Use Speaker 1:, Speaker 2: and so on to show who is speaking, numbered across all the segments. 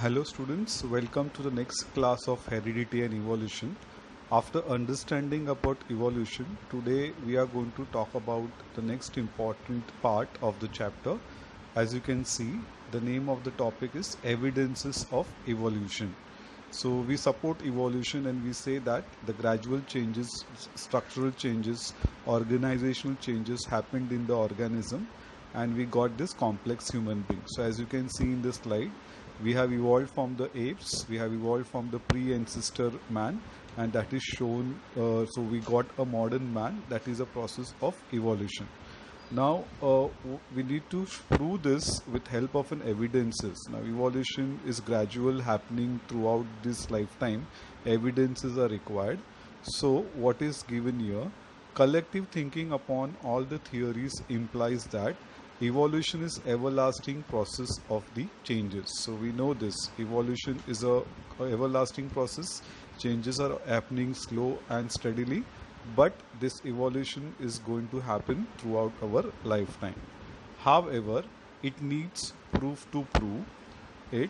Speaker 1: Hello students, welcome to the next class of heredity and evolution. After understanding about evolution, today we are going to talk about the next important part of the chapter. As you can see, the name of the topic is evidences of evolution. So we support evolution and we say that the gradual changes, structural changes, organizational changes happened in the organism and we got this complex human being. So as you can see in this slide, we have evolved from the apes, we have evolved from the pre-ancestor man, and that is shown. So we got a modern man. That is a process of evolution. Now we need to prove this with help of an evidences. Now evolution is gradual, happening throughout this lifetime. Evidences are required. So what is given here? Collective thinking upon all the theories implies that evolution is everlasting process of the changes. So we know this evolution is a everlasting process. Changes are happening slow and steadily, but this evolution is going to happen throughout our lifetime. However, it needs proof to prove it.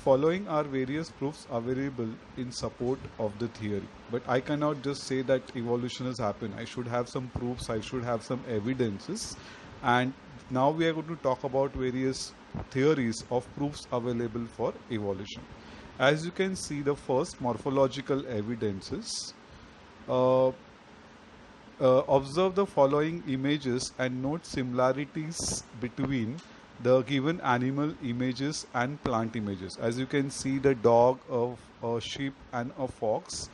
Speaker 1: Following are various proofs available in support of the theory, but I cannot just say that evolution has happened. I should have some proofs, I should have some evidences. And now we are going to talk about various theories of proofs available for evolution. As you can see, the first morphological evidences. Observe the following images and note similarities between the given animal images and plant images. As you can see, the dog, a sheep and a fox.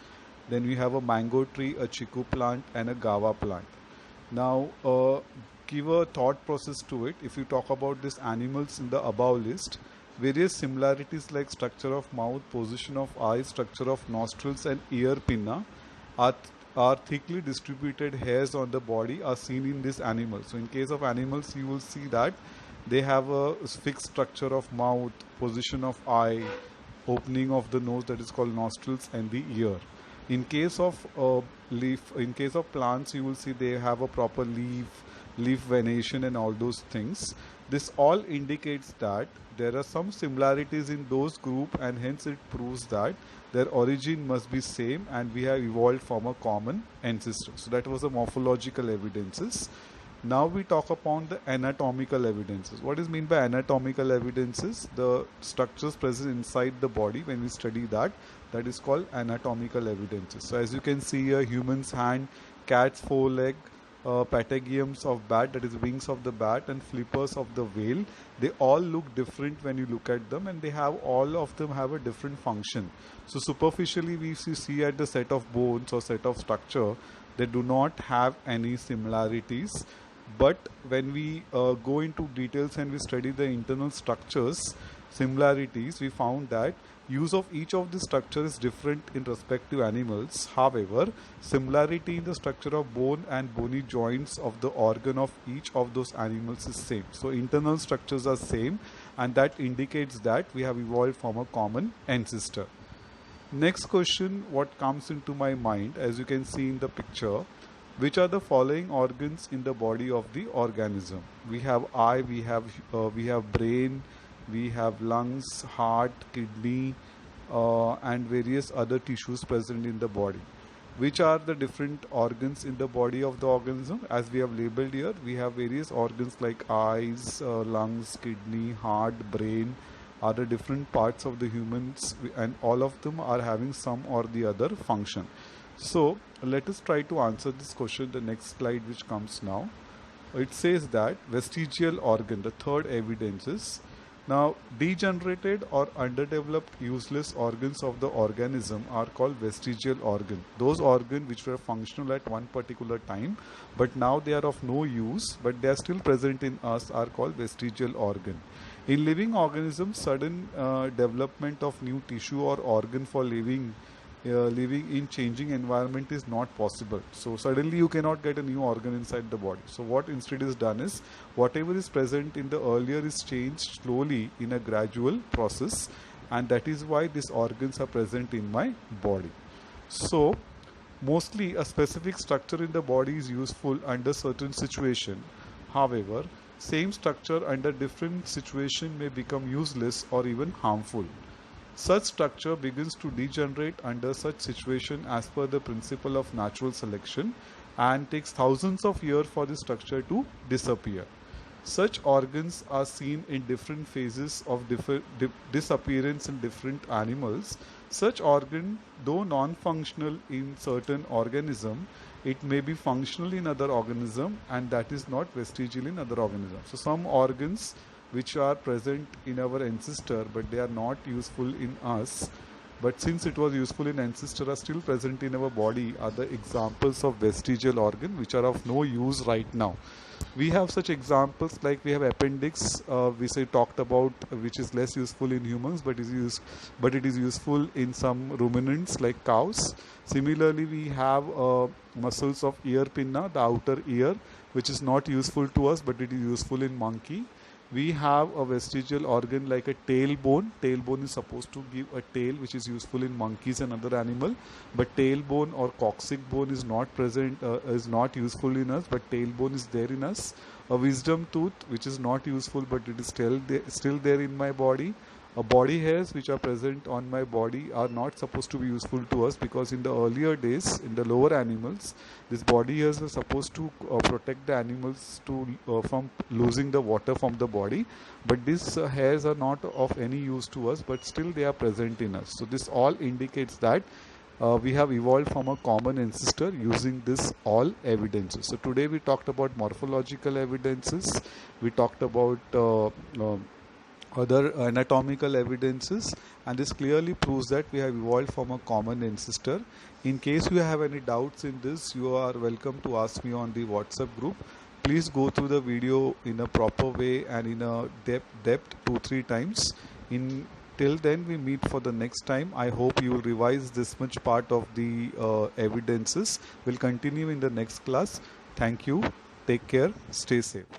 Speaker 1: Then we have a mango tree, a chiku plant and a guava plant. Now give a thought process to it. If you talk about these animals in the above list, various similarities like structure of mouth, position of eyes, structure of nostrils and ear pinna are thickly distributed hairs on the body are seen in this animal. So in case of animals, you will see that they have a fixed structure of mouth, position of eye, opening of the nose, that is called nostrils, and the ear. In case of plants, you will see they have a proper leaf venation and all those things. This all indicates that there are some similarities in those group, and hence it proves that their origin must be same and we have evolved from a common ancestor. So that was the morphological evidences. Now we talk upon the anatomical evidences. What is meant by anatomical evidences? The structures present inside the body. When we study that is called anatomical evidences. So as you can see, a human's hand, cat's foreleg, patagiums of bat, that is wings of the bat, and flippers of the whale, they all look different when you look at them, and all of them have a different function. So superficially we see at the set of bones or set of structure, they do not have any similarities. But when we go into details and we study the internal structures similarities, we found that use of each of the structure is different in respective animals. However, similarity in the structure of bone and bony joints of the organ of each of those animals is same. So internal structures are same, and that indicates that we have evolved from a common ancestor. Next question, what comes into my mind, as you can see in the picture, which are the following organs in the body of the organism? We have eye, we have brain, we have lungs, heart, kidney, and various other tissues present in the body. Which are the different organs in the body of the organism? As we have labeled here, we have various organs like eyes, lungs, kidney, heart, brain, are the different parts of the humans, and all of them are having some or the other function. So let us try to answer this question. The next slide which comes now, it says that vestigial organ, the third evidence is, now degenerated or underdeveloped useless organs of the organism are called vestigial organ. Those organs which were functional at one particular time, but now they are of no use, but they are still present in us, are called vestigial organ. In living organisms, sudden development of new tissue or organ for living in changing environment is not possible. So suddenly you cannot get a new organ inside the body. So what instead is done is, whatever is present in the earlier is changed slowly in a gradual process, and that is why these organs are present in my body. So mostly a specific structure in the body is useful under certain situation. However, same structure under different situation may become useless or even harmful. Such structure begins to degenerate under such situation as per the principle of natural selection, and takes thousands of years for the structure to disappear. Such organs are seen in different phases of disappearance in different animals. Such organ, though non-functional in certain organism, it may be functional in other organism, and that is not vestigial in other organisms. So some organs which are present in our ancestor but they are not useful in us, but since it was useful in ancestor, are still present in our body, are the examples of vestigial organ which are of no use right now. We have such examples like we have appendix, we say talked about, which is less useful in humans but it is useful in some ruminants like cows. Similarly, we have muscles of ear pinna, the outer ear, which is not useful to us but it is useful in monkey. We have a vestigial organ like a tailbone. Tailbone is supposed to give a tail, which is useful in monkeys and other animal, but tailbone or coccyx bone is not present, is not useful in us, but tailbone is there in us. A wisdom tooth, which is not useful but it is still there in my body. Body hairs which are present on my body are not supposed to be useful to us, because in the earlier days, in the lower animals, these body hairs were supposed to protect the animals from losing the water from the body, but these hairs are not of any use to us, but still they are present in us. So this all indicates that we have evolved from a common ancestor using this all evidences. So today we talked about morphological evidences, we talked about other anatomical evidences, and this clearly proves that we have evolved from a common ancestor. In case you have any doubts in this, you are welcome to ask me on the WhatsApp group. Please go through the video in a proper way and in a depth 2-3 times. Till then we meet for the next time. I hope you will revise this much part of the evidences. We'll continue in the next class. Thank you. Take care. Stay safe.